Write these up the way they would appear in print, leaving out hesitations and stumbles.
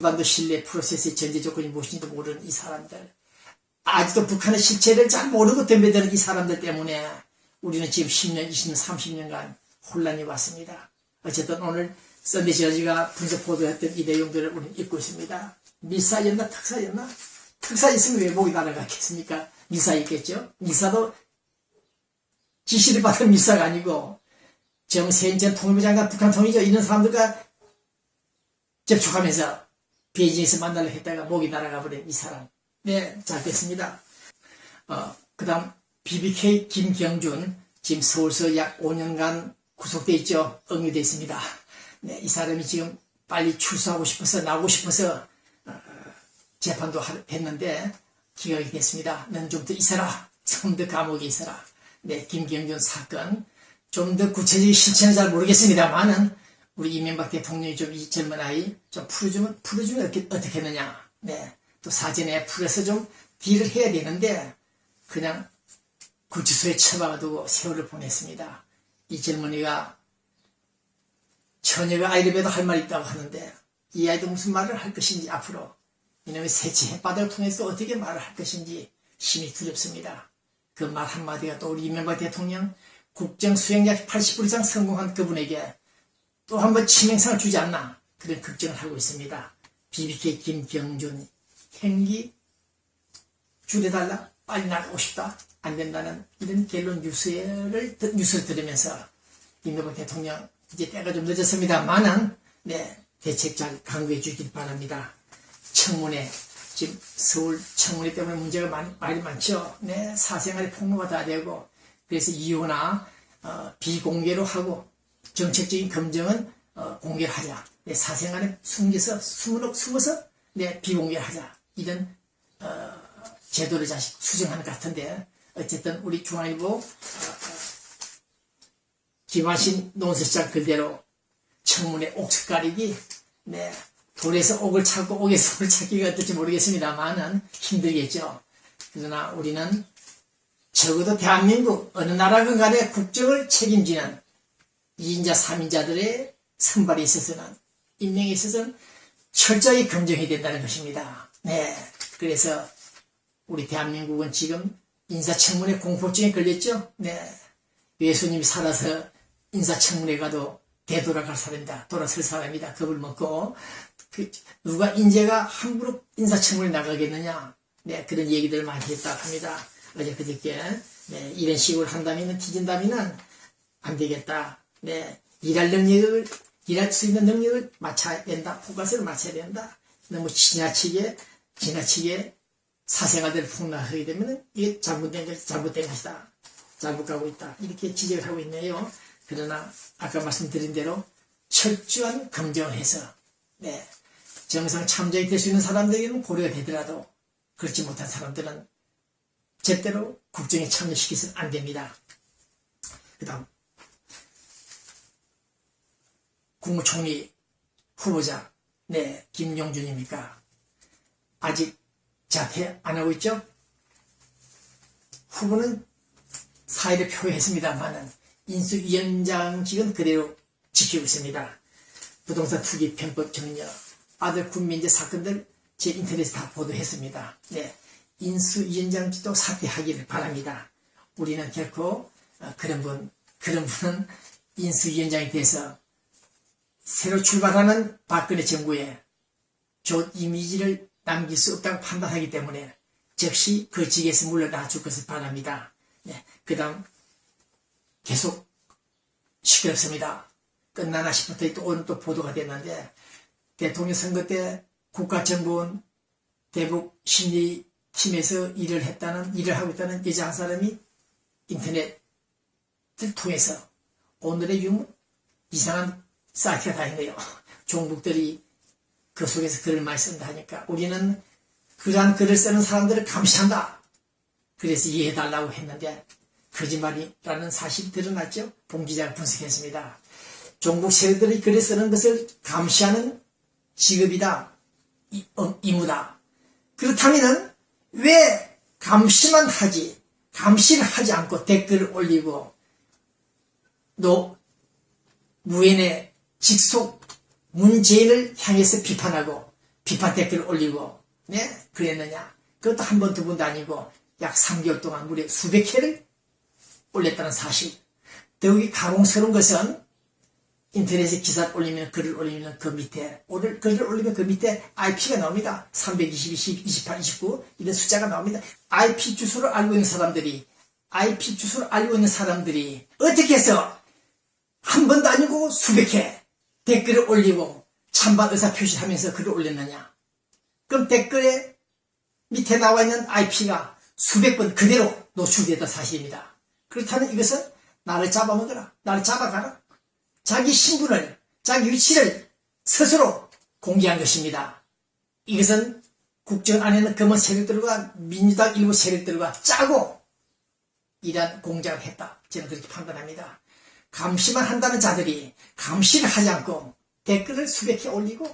한반도 신뢰 프로세스의 전제 조건이 무엇인지도 모르는 이 사람들, 아직도 북한의 실체를 잘 모르고 덤벼드는 이 사람들 때문에 우리는 지금 10년, 20년, 30년간 혼란이 왔습니다. 어쨌든 오늘 썬데이 저지가 분석 보도했던 이 내용들을 우리는 읽고 있습니다. 미사였나 특사였나? 특사 있으면 왜 목이 날아갔겠습니까? 미사 있겠죠? 미사도 지시를 받은 미사가 아니고 정세인 전 통일부 장관 북한 통일조 이런 사람들과 접촉하면서 베이징에서 만나려 했다가 목이 날아가 버린 이 사람. 네, 잘 됐습니다. 그 다음 BBK 김경준 지금 서울서 약 5년간 구속돼 있죠. 억류돼 있습니다. 네, 이 사람이 지금 빨리 출소하고 싶어서 나오고 싶어서 재판도 했는데 기각이 됐습니다. 넌 좀 더 있어라. 좀 더 감옥에 있어라. 네, 김경준 사건 좀 더 구체적인 실체는 잘 모르겠습니다만은 우리 이명박 대통령이 좀 이 젊은 아이 좀 풀어주면 어떻게 했느냐. 네, 또 사전에 풀어서 좀 딜을 해야 되는데 그냥 구치소에 처박아두고 세월을 보냈습니다. 이 젊은이가 처녀가 아이를 봬도 할 말이 있다고 하는데 이 아이도 무슨 말을 할 것인지 앞으로 이놈의 새치 햇바닥을 통해서 어떻게 말을 할 것인지 심히 두렵습니다. 그 말 한마디가 또 우리 이명박 대통령 국정수행자 80% 이상 성공한 그분에게 또 한 번 치명상을 주지 않나 그런 걱정을 하고 있습니다. BBK 김경준 행기 줄여달라, 빨리 나가고 싶다, 안 된다는 이런 결론 뉴스를 들으면서 이명박 대통령 이제 때가 좀 늦었습니다만은 네, 대책 잘 강구해 주길 바랍니다. 청문회 지금 서울 청문회 때문에 문제가 많이 많죠. 네, 사생활의 폭로가 다 되고 그래서 이유나 비공개로 하고 정책적인 검증은 공개를 하자. 네, 사생활은 숨어서 네, 비공개를 하자. 이런 제도를 다시 수정하는 것 같은데 어쨌든 우리 중앙일보 김하신 논설장 글대로 청문회 옥석 가리기 네, 돌에서 옥을 찾고 옥에서 옥을 찾기가 어떨지 모르겠습니다만은 힘들겠죠. 그러나 우리는 적어도 대한민국 어느 나라건 간에 국정을 책임지는 2인자, 3인자들의 선발에 있어서는 임명에 있어서는 철저히 검증해야 된다는 것입니다. 네, 그래서 우리 대한민국은 지금 인사청문회 공포증에 걸렸죠. 네, 예수님이 살아서 인사청문회 가도 되돌아갈 사람이다. 돌아설 사람이다. 겁을 먹고 누가 인재가 함부로 인사청문회 나가겠느냐. 네, 그런 얘기들을 많이 했다고 합니다. 어제 그저께 네, 이런 식으로 한다면 뒤진다면 안 되겠다. 네, 일할 수 있는 능력을 맞춰야 된다. 포커스를 맞춰야 된다. 너무 지나치게 사생활들을 폭로하게 되면 이게 잘못된 것이다. 잘못 가고 있다. 이렇게 지적을 하고 있네요. 그러나 아까 말씀드린 대로 철저한 검증을 해서 네, 정상 참작이 될 수 있는 사람들에게는 고려가 되더라도 그렇지 못한 사람들은 절대로 국정에 참여시켜서는 안 됩니다. 그 다음 국무총리 후보자 네, 김용준입니까? 아직 자퇴 안 하고 있죠? 후보는 사의를 표했습니다만은 인수위원장직은 그대로 지키고 있습니다. 부동산 투기 편법 정려, 아들 군민재 사건들 제 인터넷에 다 보도했습니다. 네, 인수위원장직도 사퇴하기를 바랍니다. 우리는 결코 그런 분은 인수위원장이 돼서 새로 출발하는 박근혜 정부에 좋은 이미지를 남길 수 없다고 판단하기 때문에 즉시 그 직에서 물러나 줄 것을 바랍니다. 네, 그 다음 계속 시끄럽습니다. 끝나나 싶었더니 또 오늘 또 보도가 됐는데 대통령 선거 때 국가정보원 대북 심리팀에서 일을 하고 있다는 여자 한 사람이 인터넷을 통해서 오늘의 유무 이상한 사이트가 다 있네요. 종북들이 그 속에서 글을 많이 쓴다 하니까 우리는 그러한 글을 쓰는 사람들을 감시한다. 그래서 이해해달라고 했는데 거짓말이라는 사실이 드러났죠. 봉 기자가 분석했습니다. 종북 세력들이 글을 쓰는 것을 감시하는 직업이다. 임무다. 그렇다면 왜 감시만 하지 감시를 하지 않고 댓글을 올리고 무엔의 직속 문재인을 향해서 비판하고 비판 댓글을 올리고 네 그랬느냐. 그것도 한 번 두 번도 아니고 약 3개월 동안 무려 수백 회를 올렸다는 사실. 더욱이 가공스러운 것은 인터넷에 기사를 올리면 글을 올리면 그 밑에 글을 올리면 그 밑에 IP가 나옵니다. 322, 28, 29 이런 숫자가 나옵니다. IP 주소를 알고 있는 사람들이 어떻게 해서 한 번도 아니고 수백 회 댓글을 올리고 찬반 의사 표시를 하면서 글을 올렸느냐. 그럼 댓글에 밑에 나와 있는 IP가 수백 번 그대로 노출되었던 사실입니다. 그렇다면 이것은 나를 잡아먹어라. 나를 잡아가라. 자기 신분을, 자기 위치를 스스로 공개한 것입니다. 이것은 국정 안에는 검은 세력들과 민주당 일부 세력들과 짜고 이러한 공작을 했다. 저는 그렇게 판단합니다. 감시만 한다는 자들이 감시를 하지 않고 댓글을 수백 회 올리고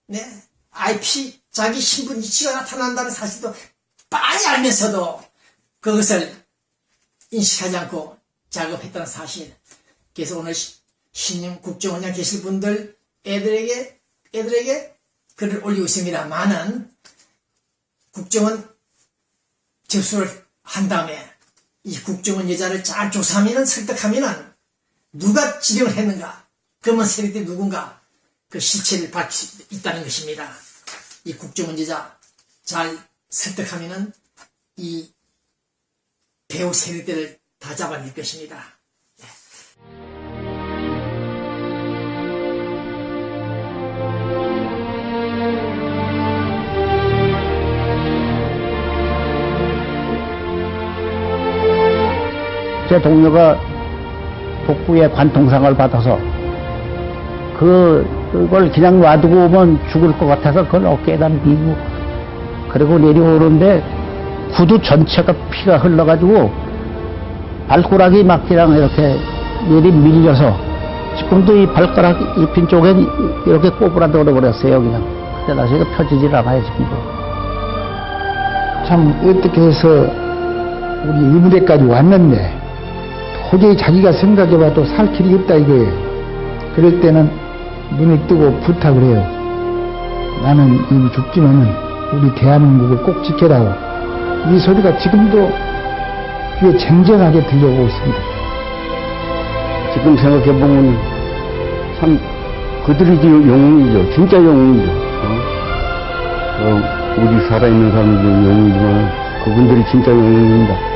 네, IP, 자기 신분 위치가 나타난다는 사실도 빤히 알면서도 그것을 인식하지 않고 작업했다는 사실. 그래서 오늘 신임 국정원장 계실 분들 애들에게 글을 올리고 있습니다만은 국정원 접수를 한 다음에 이 국정원 여자를 잘 조사하면 설득하면 누가 지령을 했는가, 검은 세력들이 누군가 그 실체를 밝힐 수 있다는 것입니다. 이 국정원 여자 잘 설득하면 이 배후 세력들을 다 잡아낼 것입니다. 제 동료가 복부에 관통상을 받아서 그걸 그냥 놔두고 오면 죽을 것 같아서 그걸 어깨에다 미고 그리고 내려오는데 구두 전체가 피가 흘러가지고 발가락이 막 그냥 이렇게 밀려서 지금도 이 발가락 입힌 쪽에 이렇게 꼬부라져 버렸어요. 그냥 그때 다시 펴지질 않아요. 지금도. 참 어떻게 해서 우리 이 무대까지 왔는데 도저히 자기가 생각해봐도 살 길이 없다 이거예요. 그럴 때는 눈을 뜨고 부탁을 해요. 나는 이미 죽지만은 우리 대한민국을 꼭 지켜라고. 이 소리가 지금도 귀에 쟁쟁하게 들려오고 있습니다. 지금 생각해보면 참 그들이 영웅이죠. 진짜 영웅이죠. 우리 살아있는 사람들이 영웅이지만 그분들이 진짜 영웅입니다.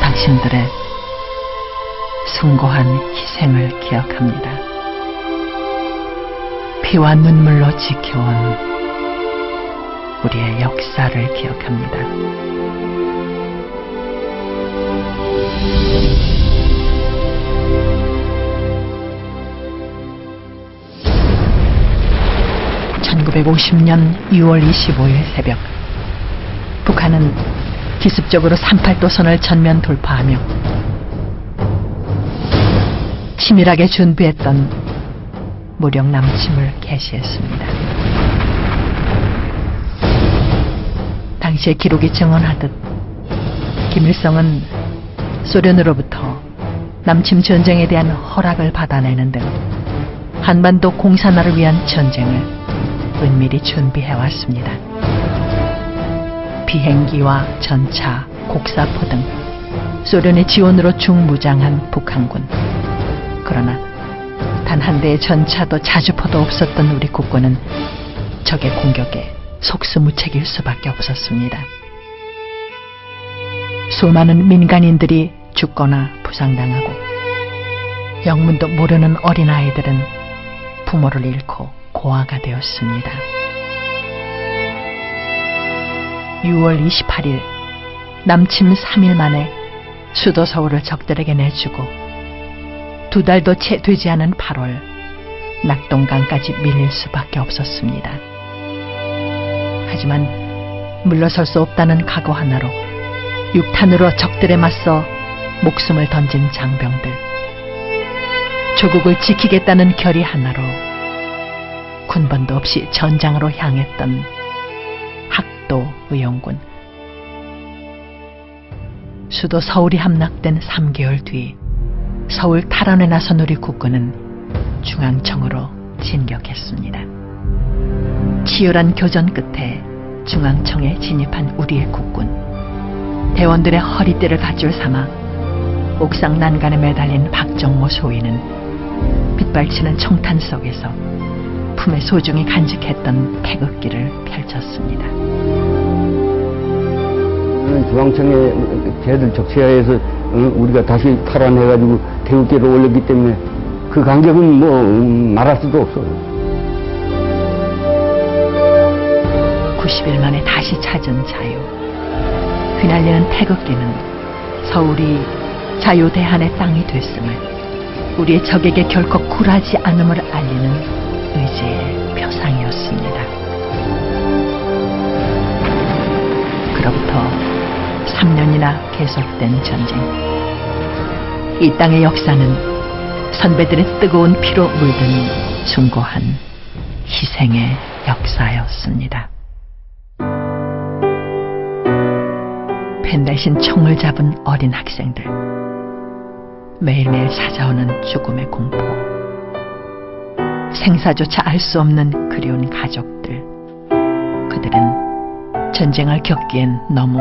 당신들의 숭고한 희생을 기억합니다. 피와 눈물로 지켜온 우리의 역사를 기억합니다. (1950년 6월 25일) 새벽 북한은 기습적으로 38도선을 전면 돌파하며 치밀하게 준비했던 무력 남침을 개시했습니다. 당시의 기록이 증언하듯 김일성은 소련으로부터 남침 전쟁에 대한 허락을 받아내는 등 한반도 공산화를 위한 전쟁을 은밀히 준비해왔습니다. 비행기와 전차, 곡사포 등 소련의 지원으로 중무장한 북한군. 그러나 단 한 대의 전차도 자주포도 없었던 우리 국군은 적의 공격에 속수무책일 수밖에 없었습니다. 수많은 민간인들이 죽거나 부상당하고 영문도 모르는 어린아이들은 부모를 잃고 고아가 되었습니다. 6월 28일 남침 3일 만에 수도 서울을 적들에게 내주고 2달도 채 되지 않은 8월 낙동강까지 밀릴 수밖에 없었습니다. 하지만 물러설 수 없다는 각오 하나로 육탄으로 적들에 맞서 목숨을 던진 장병들, 조국을 지키겠다는 결의 하나로 군번도 없이 전장으로 향했던 학도 의용군. 수도 서울이 함락된 3개월 뒤 서울 탈환에 나선 우리 국군은 중앙청으로 진격했습니다. 치열한 교전 끝에 중앙청에 진입한 우리의 국군. 대원들의 허리띠를 밧줄 삼아 옥상 난간에 매달린 박정모 소위는 빛발치는 청탄 속에서 품에 소중히 간직했던 태극기를 펼쳤습니다. 중앙청에 걔들 적시하에서 우리가 다시 탈환해가지고 태극기를 올렸기 때문에 그 간격은 뭐 말할 수도 없어. 90일 만에 다시 찾은 자유. 휘날리는 태극기는 서울이 자유대한의 땅이 됐음을, 우리의 적에게 결코 굴하지 않음을 알리는 의지의 표상이었습니다. 그로부터 3년이나 계속된 전쟁. 이 땅의 역사는 선배들의 뜨거운 피로 물든 숭고한 희생의 역사였습니다. 펜 대신 총을 잡은 어린 학생들, 매일매일 찾아오는 죽음의 공포, 생사조차 알 수 없는 그리운 가족들. 그들은 전쟁을 겪기엔 너무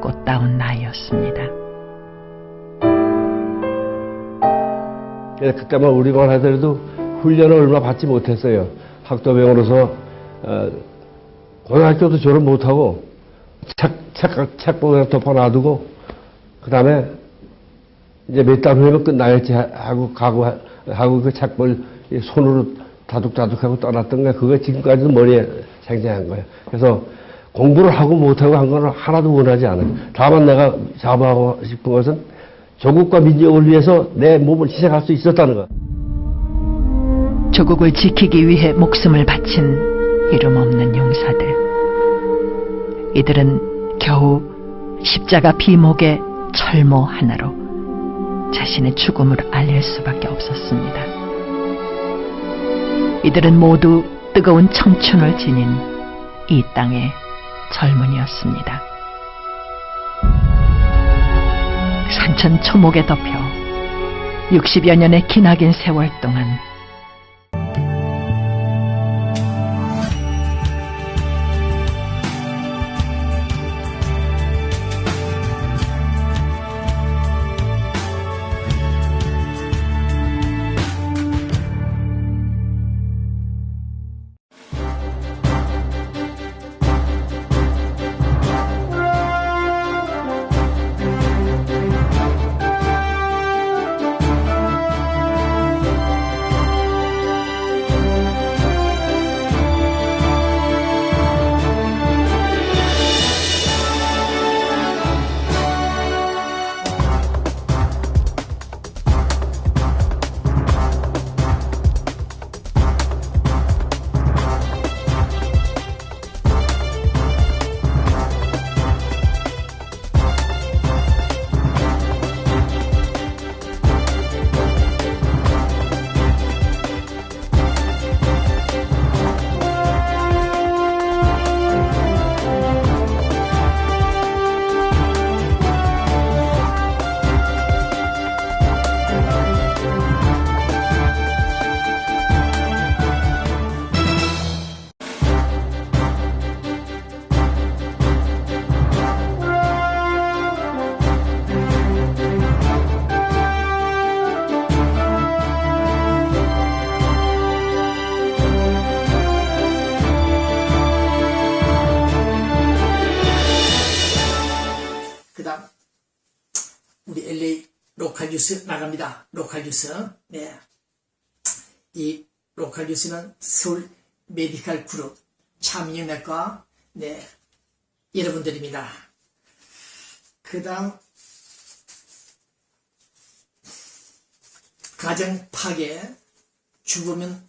꽃다운 나이였습니다. 그때만 우리만 하더라도 훈련을 얼마 받지 못했어요. 학도병으로서 고등학교도 졸업 못하고 책보에 덮어놔두고 그 다음에 이제 몇 달 후에는 끝나겠지 하고 가고 그 책볼 손으로 다둑다둑하고 떠났던 거야. 그거 지금까지도 머리에 생생한 거예요. 그래서 공부를 하고 못하고 한 건 하나도 원하지 않아요. 다만 내가 자부하고 싶은 것은 조국과 민족을 위해서 내 몸을 희생할 수 있었다는 것. 조국을 지키기 위해 목숨을 바친 이름 없는 용사들. 이들은 겨우 십자가 비목의 철모 하나로 자신의 죽음을 알릴 수밖에 없었습니다. 이들은 모두 뜨거운 청춘을 지닌 이 땅의 젊은이였습니다. 산천 초목에 덮여 60여 년의 기나긴 세월 동안 우리 LA 로컬 뉴스 나갑니다. 로컬 뉴스. 네. 이 로컬 뉴스는 서울 메디컬 그룹 참여내과 네 여러분들입니다. 그 다음 가정 파괴 죽으면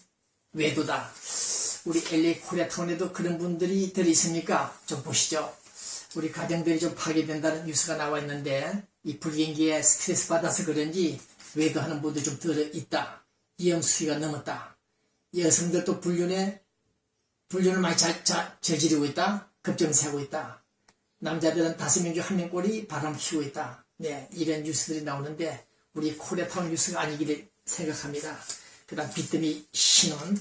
외도다. 우리 LA 코리아타운에도 그런 분들이 들어있습니까? 좀 보시죠. 우리 가정들이 좀 파괴된다는 뉴스가 나와 있는데 이 불경기에 스트레스 받아서 그런지 외도하는 분도 좀 들어있다. 이영수위가 넘었다. 여성들도 불륜을 많이 저지르고 있다. 급정세하고 있다. 남자들은 5명 중 1명 꼴이 바람 피우고 있다. 네, 이런 뉴스들이 나오는데 우리 코리아타운 뉴스가 아니기를 생각합니다. 그 다음 비트미 신혼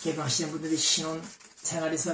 개방하시는 분들이 신혼 생활에서